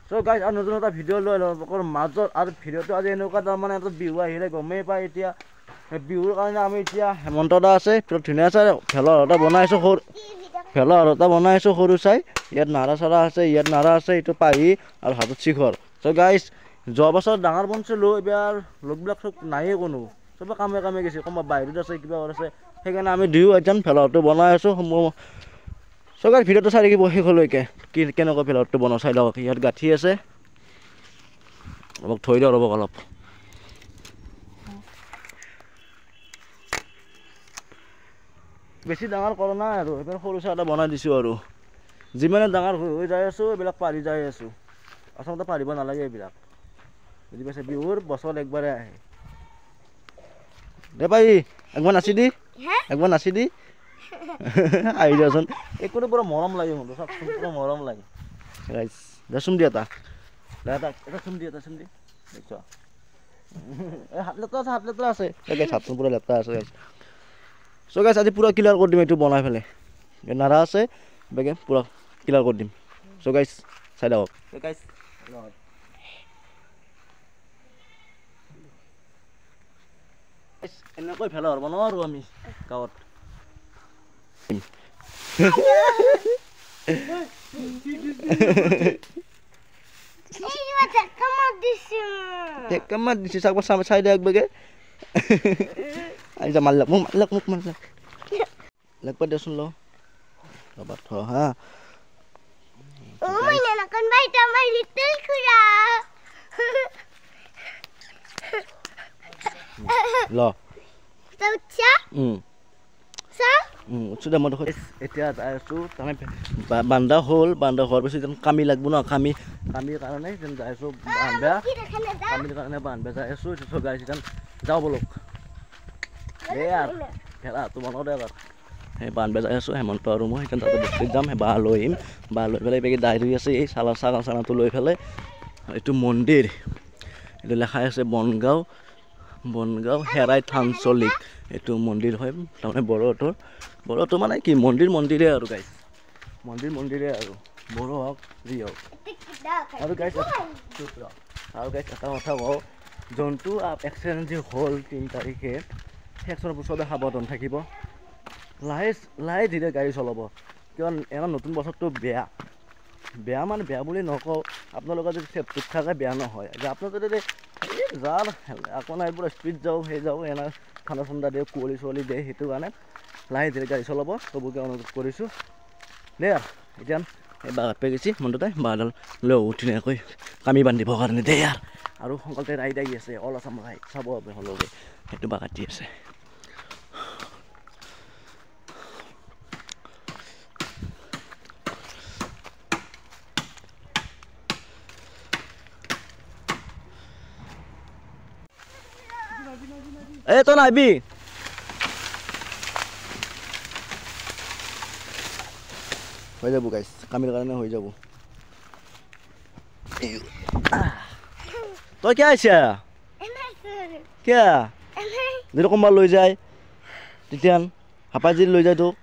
চ' guys আৰু নতুন এটা ভিডিঅ' লৈ লোকৰ মাজত আৰু ভিডিঅ'টো আজি এনেকুৱা তাৰমানে এটা বিহু আহিলে গমেই পায় এতিয়া বিহুৰ কাৰণে আমি এতিয়া হেমন্ত দা আছে ধুনীয়া চাই ভেলৰ এটা বনাইছোঁ সৰু চাই ইয়াত নাৰা চাৰা আছে ইয়াত নাৰা আছে এইটো পাহি আৰু হাতত শিখৰ চ' গাইজ যোৱা বছৰ ডাঙৰ বনাইছিলোঁ এইবাৰ লগবিলাক চব নায়েই কোনো চবে কামে গৈছে কোনোবা বাহিৰত আছে কিবা আছে সেইকাৰণে আমি দুয়ো একদম ভেলৰটো বনাই আছোঁ চ' গাইজ ভিডিঅ'টো চাই থাকিব শেষলৈকে কেনেকুৱা ভেলৰটো বনাওঁ চাই লওক ইয়াত গাঁঠি আছে অলপ থৈ দিওঁ অলপ বেছি ডাঙৰ কৰা নাই আৰু এইবাৰ সৰু চাই এটা বনাই দিছোঁ আৰু যিমানে ডাঙৰ হৈ যাই আছোঁ এইবিলাক পাৰি যাই আছোঁ আচলতে পাৰিব নালাগে এইবিলাক বুজি পাইছে বিহুৰ বছৰত একবাৰে আহে দে পাই একবাৰ নাচি দি আহি যাচোন একোটো পুৰা মৰম লাগে মোৰ চাওকচোন পুৰা মৰম লাগে দে চুম দি এটা চুম দি দেখিছ এই হাত লেতেৰা আছে হাতটো পুৰা লেতেৰা আছে চ' গাইছ আজি পুৰা ক্লিয়াৰ কৰি দিম এইটো বনাই পেলাই নাৰা আছে বেগে পুৰা ক্লিয়াৰ কৰি দিম চ' গাইছ চাই থাকক গাইছ এনেকৈ ভেলাঘৰ বনাওঁ আৰু আমি গাঁৱত মাত দিছে চাই দে একবাগে আইজা মাৰলাক মোক লাগবা দেচোন ৰ'বা থ হা ল এতিয়া যাই আছোঁ তাৰমানে বান্ধা হ'ল বান্ধা হোৱাৰ পিছত কামি লাগব ন কামিৰ কাৰণে যাই আছোঁ কামিৰ কাৰণে বান্ধবা যাই আছোঁ গাই যাওঁ বলক এই আৰু খেলাটো বনাওঁ দে এবাৰ সেই বান্ধবা যাই আছোঁ হেমন্ত আৰু মই সেইকাৰণে তাতে বস্তিত যাম সেই বাঁহ লৈ আহিম বাঁহ লৈ পেলাই বেগী দাই ধুই আছে এই চালাটো লৈ পেলাই এইটো মন্দিৰ এইটো লেখাই আছে বনগাঁও হেৰাই থানচলিক এইটো মন্দিৰ হয় তাৰমানে বড়োটো মানে কি মন্দিৰে আৰু গাইছ মন্দিৰে আৰু বড়ো হওক যি হওক আৰু গাইছ এটা কথা কওঁ যোনটো এক্সিডেণ্ট যি হ'ল 3 তাৰিখে সেইখনৰ চবে সাৱধান থাকিব লাহে ধীৰে গাড়ী চলাব কিয় এনে নতুন বছৰটো বেয়া মানে বেয়া বুলি নকওঁ আপোনালোকে যদি চেফটিত থাকে বেয়া নহয় যে আপোনালোকে যদি যাৰ আকৌ নাই পুৰা স্পীড যাওঁ এনে ঠাণ্ডা দিয়ে কুঁৱলী দিয়ে সেইটো কাৰণে লাহে ধীৰে গাড়ী চলাব চবকে অনুৰোধ কৰিছোঁ দেই আৰু এতিয়া এই বাঘাত গৈছে মনটোতে বাঘডাল লৈ ধুনীয়াকৈ কামি বান্ধিবৰ কাৰণে দেই আৰু সংকল্পে ৰাইড আহি আছে অল আছাম ৰাইড চাব হ'লগৈ সেইটো বাঘাত দি আছে এই তই নাহিবি হৈ যাব গাইছ কামিৰ কাৰণে হৈ যাব তই কিয় আহিছা কিয় যদি কোনোবা লৈ যায় তেতিয়া হাপাই যদি লৈ যায় তোক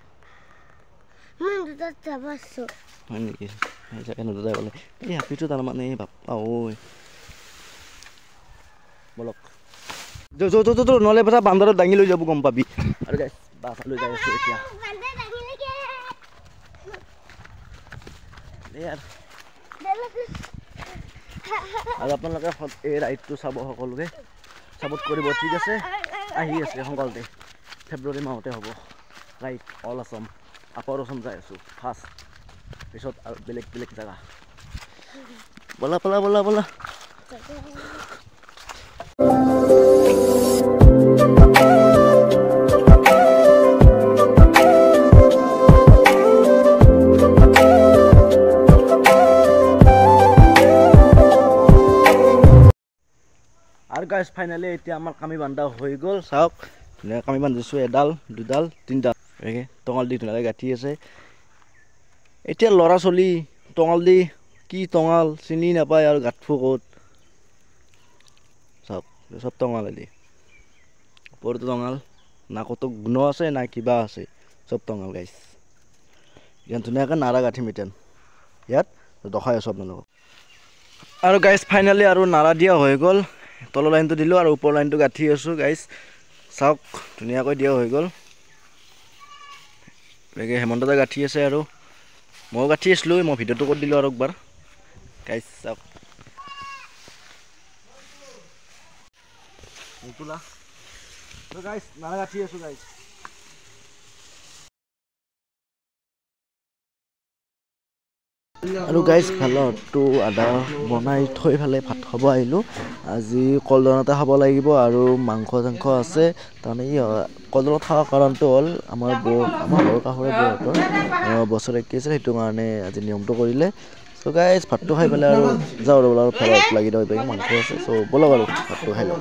হয় নেকি যাই বোলে এই হাপীটো তাৰমানে বাপ্পা ঐ বলক নহ'লে কথা বান্দৰত দাঙি লৈ যাব গম পাবি আৰু গাইছ বাঘ লৈ যাই আছোঁ এতিয়া আৰু আপোনালোকে এই ৰাইডটো চাব সকলোকে চাপৰ্ট কৰিব ঠিক আছে আহি আছে সংকল্পে ফেব্ৰুৱাৰী মাহতে হ'ব ride all Assam upper Assam যাই আছোঁ ফাৰ্ষ্ট পিছত আৰু বেলেগ জেগা বলা আৰু গাইছ ফাইনেলি এতিয়া আমাৰ কামি বান্ধা হৈ গ'ল চাওক ধুনীয়াকৈ কামি বান্ধিছোঁ এডাল দুডাল তিনিডাল টঙাল দি ধুনীয়াকৈ গাঁঠি আছে এতিয়া ল'ৰা ছোৱালী টঙাল দি কি টঙাল চিনি নাপায় আৰু গাঁঠব ক'ত চাওক চব টঙাল দি ওপৰতো টঙাল না ক'তো গুণ আছে না কিবা আছে চব টঙাল গাইছ ইয়াত ধুনীয়াকৈ নাৰা গাঁঠিম এতিয়া ইয়াত দেখাই আছোঁ আপোনালোকক আৰু গাইজ ফাইনেলি আৰু নাৰা দিয়া হৈ গ'ল তলৰ লাইনটো দিলোঁ আৰু ওপৰ লাইনটো গাঁঠি আছোঁ গাইজ চাওক ধুনীয়াকৈ দিয়া হৈ গ'ল বেগে হেমন্তদা গাঁঠি আছে আৰু ময়ো গাঁঠি আছিলোঁ মই ভিডিঅ'টো কৰি দিলোঁ আৰু একবাৰ গাইজ চাওক গাইজ নাৰা গাঁঠি আছোঁ গাইজ আৰু গাইজ ভালতো আদা বনাই থৈ ফালে ভাত খাব আহিলোঁ আজি কলডনতে খাব লাগিব আৰু মাংস চাংস আছে তাৰমানে কলডনত খোৱাৰ কাৰণটো হ'ল আমাৰ ঘৰৰ কাষৰে বৌহঁতৰ বছৰ কি আছিল সেইটো কাৰণে আজি নিয়মটো কৰিলে চ' গাইজ ভাতটো খাই পেলাই আৰু যাওঁ আৰু ভেলত লাগি দিওঁ মাংস আছে চ' ব'লক আৰু ভাতটো খাই লওঁ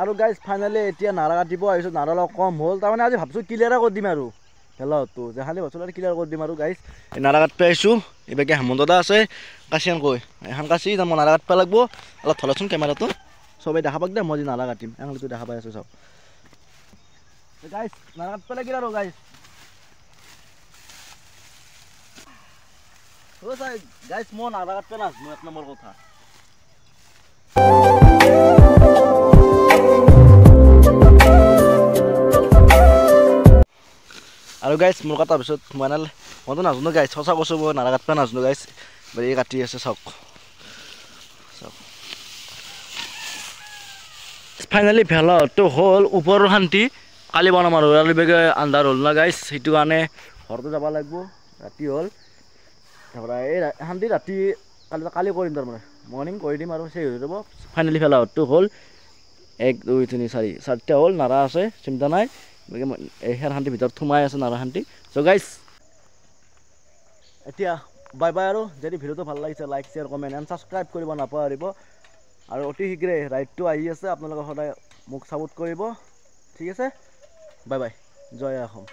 আৰু গাইজ ফাইনেলি এতিয়া নাৰা কাটিব আহিছোঁ নাৰা অলপ কম হ'ল তাৰমানে আজি ভাবছোঁ ক্লিয়াৰে কৰি দিম আৰু ভেলতো যে খালি ভাবছোঁ ক্লিয়াৰ কৰি দিম আৰু গাইজ নাৰা কাটিব আহিছোঁ এইবাৰকে হেমন্তদা আছে কাচি কৈ এখন কাচি মই নাৰা কাটিব লাগিব অলপ ধৰাচোন কেমেৰাটো চবেই দেখা পাক দে মই নাৰা কাটিম এঙলিটো দেখা পাই আছোঁ চাওক গাইজ নাৰা কাটিব লাগিল আৰু গাইজ গাইজ মই নাৰা কাটিব নাজানো এক নম্বৰ কথা আৰু গাইজ মোৰ কটাৰ পিছত মইতো নাজানো গাইজ সঁচা কৈছোঁ মই নাৰা কাটিব নাজানো গাইজ এই কাটি আছে চাওক ফাইনেলি ভেলাটো হ'ল ওপৰৰ শান্তি কালি বনাম আৰু বেগে আন্ধাৰ হ'ল না গাইজ সেইটো কাৰণে ঘৰতো যাব লাগিব ৰাতি হ'ল তাৰপৰা এই শান্তি ৰাতি কালি কৰিম তাৰমানে মৰ্ণিং কৰি দিম আৰু সেই হৈ যাব ফাইনেলি ভেলাটো হ'ল 1 2 3 4 4টা হ'ল নাৰা আছে চিন্তা নাই এই খেৰ শান্তিৰ ভিতৰত সোমাই আছে নাৰা শান্তি চ' গাইজ এতিয়া বাই বাই আৰু যদি ভিডিঅ'টো ভাল লাগিছে like share comment and subscribe কৰিব নাপাহৰিব আৰু অতি শীঘ্ৰে ৰাইডটো আহি আছে আপোনালোকে সদায় মোক ছাপোৰ্ট কৰিব ঠিক আছে বাই বাই জয় অসম